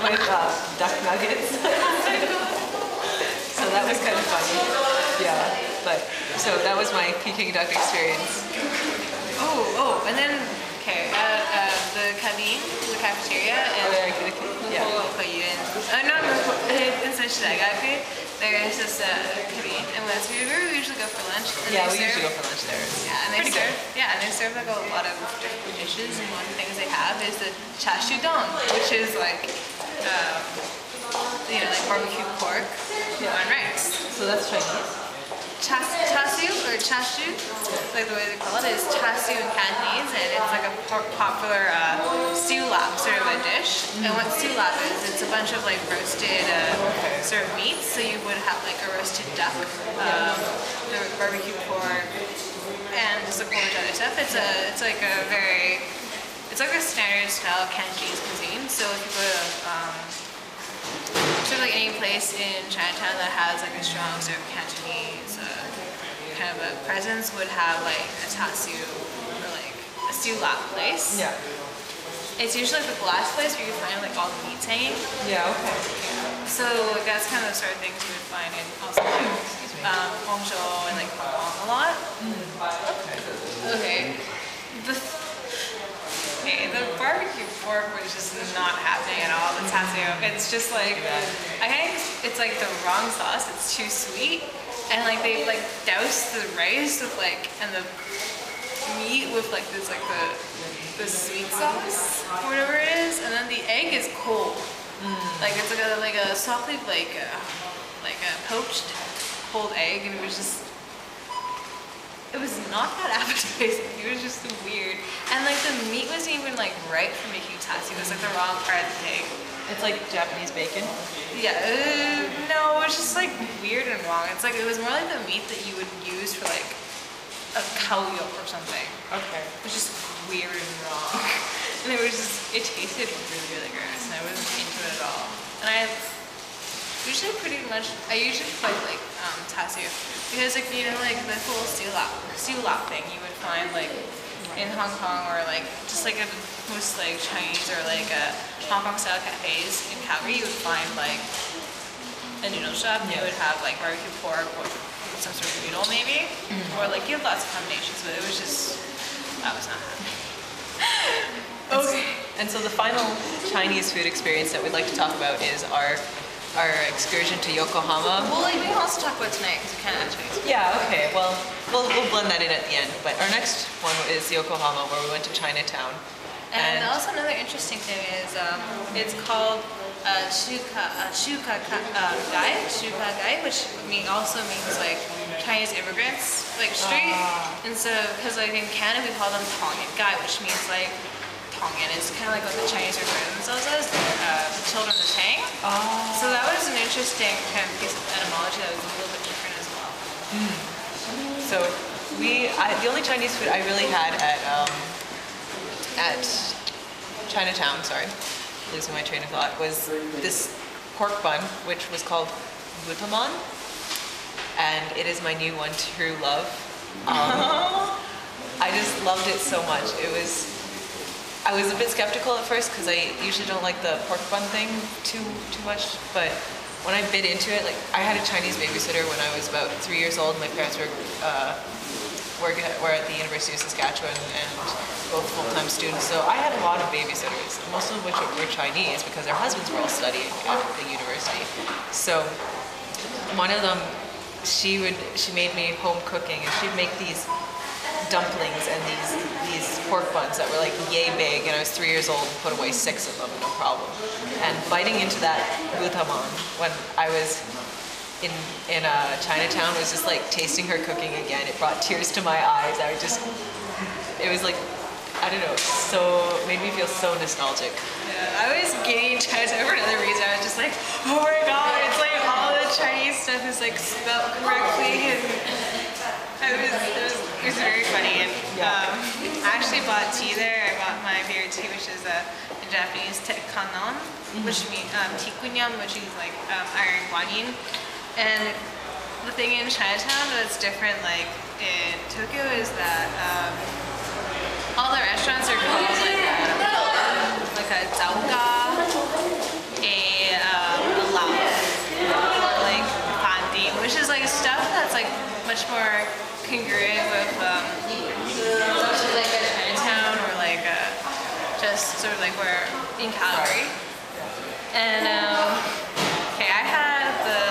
with duck nuggets. So that was kind of funny. Yeah, but so that was my Peking duck experience. And then, okay, the cabine, the cafeteria, and Yeah. there's this cabine, and we usually go for lunch. And Yeah, we usually go for lunch there. Yeah, and they serve like a lot of different dishes, and one of the things they have is the chashu don, which is like, like barbecue pork on rice. So that's Chinese. Chashu or chashu, like the way they call it, is chashu in Cantonese, and it's like a popular stew lap sort of a dish. And what stew lap is, it's a bunch of like roasted sort of meats. So you would have like a roasted duck, the barbecue pork, and just like a whole bunch of other stuff. It's like a standard style Cantonese cuisine. So if you go to sort of like any place in Chinatown that has like a strong sort of Cantonese kind of a presence would have like a tatsu or like a stew lap place. Yeah. It's usually like the glass place where you find like all the meats hanging. Yeah, okay. So like, that's kind of the sort of things you would find in also like Hangzhou and like Hong Kong a lot. Okay. The barbecue pork was just not happening at all. The tatsu, it's just like, I think it's like the wrong sauce. It's too sweet, and like they like douse the rice with like, and the meat with like this like the sweet sauce or whatever it is, and then the egg is cold. Like it's like a softly like a poached cold egg, and it was not that appetizing. It was just weird. And like the meat wasn't even like right for making tatsu. It was like the wrong part of the pig. It's like Japanese bacon. Yeah, no, it was just like weird and wrong. It's like, it was more like the meat that you would use for like a cow yoke or something. Okay. It was just weird and wrong. And it tasted really, really gross, and I wasn't into it at all. And I usually quite like tatsu, because like, like the whole stew lap thing you would find like in Hong Kong, or like just like most like Chinese or like Hong Kong style cafes in Calgary. You would find like a noodle shop, and you would have like barbecue pork with some sort of noodle maybe, or like you have lots of combinations, but it was just, that was not happening. Okay. And so the final Chinese food experience that we'd like to talk about is our excursion to Yokohama. Well, like, we can also talk about tonight, because we can't have Chinese food. Yeah, okay. Well, we'll blend that in at the end. But our next one is Yokohama, where we went to Chinatown. And also another interesting thing is it's called Shuka Gai, which also means like Chinese immigrants, like street. And so, because like in Canada we call them Tongan Gai, which means like Tongan. It's kind of like what the Chinese refer to themselves as, the children of the Tang. So that was an interesting kind of piece of etymology that was a little bit different as well. So the only Chinese food I really had at Chinatown, losing my train of thought, was this pork bun, which was called butamon, and it is my new one, true love. I just loved it so much. I was a bit skeptical at first because I usually don't like the pork bun thing too much, but when I bit into it, like, I had a Chinese babysitter when I was about 3 years old. My parents were at the University of Saskatchewan and both full-time students, so I had a lot of babysitters, most of which were Chinese because their husbands were all studying at the university. So one of them, she made me home cooking, and she'd make these dumplings and these pork buns that were like yay big, and I was 3 years old and put away 6 of them, no problem. And biting into that butamon when I was in Chinatown was just like tasting her cooking again. It brought tears to my eyes. It was like, I don't know, made me feel so nostalgic. Yeah, I was getting Chinatown for another reason. I was just like, oh my god, it's like all the Chinese stuff is like spelled correctly, and it was very funny. And I actually bought tea there. I bought my favorite tea, which is in Japanese tekkanon, which means tikunyam, which is like iron guanyin. And the thing in Chinatown that's different, like in Tokyo, is that all the restaurants are called like a zauga, a sort of like where in Calgary. And okay, I had the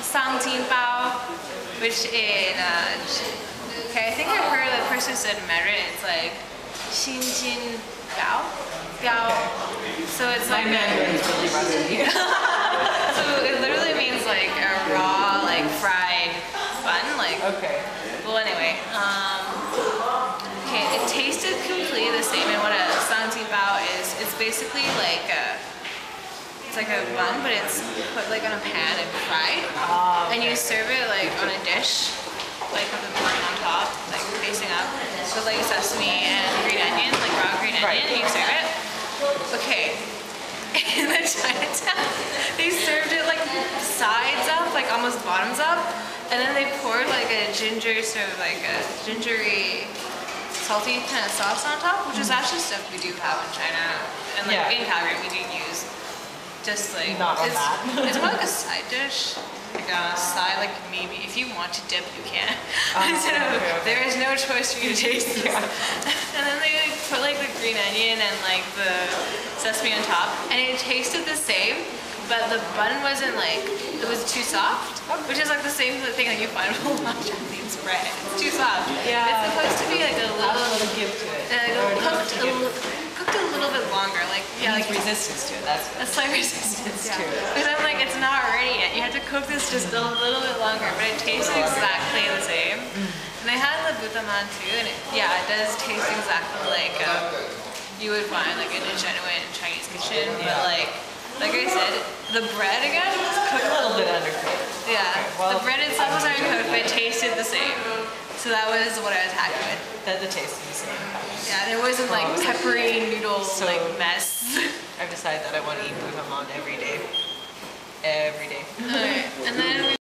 Sangjin Bao, which in okay, I think I heard the person said Mandarin. It's like Xinjin Bao, Bao. So it's My like Mandarin is really rusty. so it literally means like a raw, like fried bun, like. Okay. Well, anyway, okay, it tasted completely the same. And what a Sangjin Bao is, it's basically like it's like a bun, but it's put like on a pan and fried, Okay. and you serve it like on a dish, like with the bun on top, like facing up, with like sesame and green onion, like raw green onion, Right. and you serve it. Okay. In the Chinatown, they served it like sides up, like almost bottoms up, and then they poured like a ginger, sort of like a gingery, salty kind of sauce on top, which is actually stuff we do have in China, and like Yeah. in Calgary we do use. Just like Not on it's, that. it's more like a side dish, like a side, like maybe if you want to dip, you can. Instead of okay. there is no choice for you to taste this. And then they like, put like the green onion and like the sesame on top, and it tasted the same, but the bun wasn't like, it was too soft, which is like the same thing that you find with a lot of Japanese bread. It's too soft. Yeah. It's supposed to be like a Have a little, little give to it. cooked a little bit longer, like yeah, like There's resistance to it. That's a slight resistance to it. Because I'm like, it's not ready yet. You have to cook this just a little bit longer, but it tastes exactly the same. And I had the butaman too, and yeah, it does taste exactly like you would find like in a genuine Chinese kitchen. But like I said, the bread again was cooked a little bit undercooked. Yeah, well- the bread itself was undercooked, but it tasted the same. So that was what I was happy with. That the taste is the same. Yeah, there wasn't like peppery noodle So- like mess. I've decided that I want to eat bouillon every day. Every day.